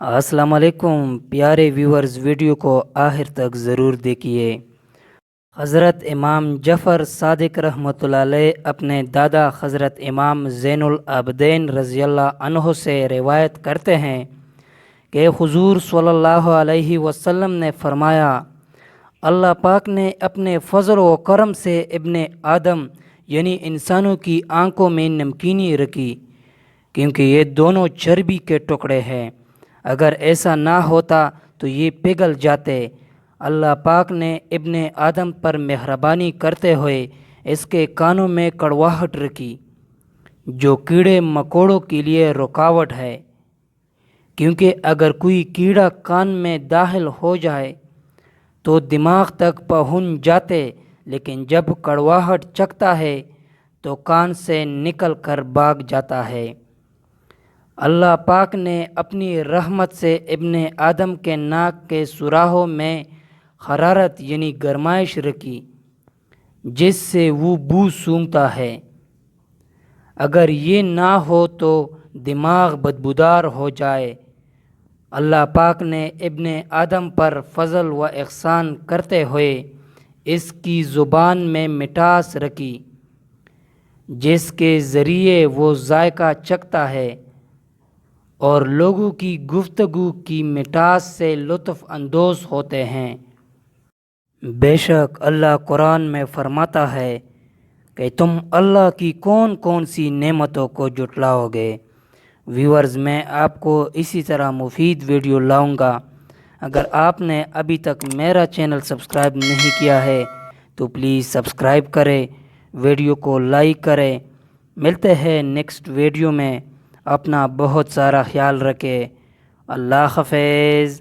السلام علیکم پیارے ویورز، ویڈیو کو آخر تک ضرور دیکھیے۔ حضرت امام جعفر صادق رحمۃ اللہ علیہ اپنے دادا حضرت امام زین العابدین رضی اللہ عنہ سے روایت کرتے ہیں کہ حضور صلی اللہ علیہ وسلم نے فرمایا، اللہ پاک نے اپنے فضل و کرم سے ابن آدم یعنی انسانوں کی آنکھوں میں نمکینی رکھی، کیونکہ یہ دونوں چربی کے ٹکڑے ہیں، اگر ایسا نہ ہوتا تو یہ پگھل جاتے۔ اللہ پاک نے ابن آدم پر مہربانی کرتے ہوئے اس کے کانوں میں کڑواہٹ رکھی، جو کیڑے مکوڑوں کے لیے رکاوٹ ہے، کیونکہ اگر کوئی کیڑا کان میں داخل ہو جائے تو دماغ تک پہنچ جاتے، لیکن جب کڑواہٹ چکھتا ہے تو کان سے نکل کر بھاگ جاتا ہے۔ اللہ پاک نے اپنی رحمت سے ابن آدم کے ناک کے سوراخوں میں حرارت یعنی گرمائش رکھی، جس سے وہ بو سونگھتا ہے۔ اگر یہ نہ ہو تو دماغ بدبودار ہو جائے۔ اللہ پاک نے ابن آدم پر فضل و احسان کرتے ہوئے اس کی زبان میں مٹھاس رکھی، جس کے ذریعے وہ ذائقہ چکھتا ہے اور لوگوں کی گفتگو کی مٹھاس سے لطف اندوز ہوتے ہیں۔ بے شک اللہ قرآن میں فرماتا ہے کہ تم اللہ کی کون کون سی نعمتوں کو جھٹلاؤ گے۔ ویورز، میں آپ کو اسی طرح مفید ویڈیو لاؤں گا۔ اگر آپ نے ابھی تک میرا چینل سبسکرائب نہیں کیا ہے تو پلیز سبسکرائب کریں، ویڈیو کو لائک کریں۔ ملتے ہیں نیکسٹ ویڈیو میں۔ اپنا بہت سارا خیال رکھیں۔ اللہ حافظ۔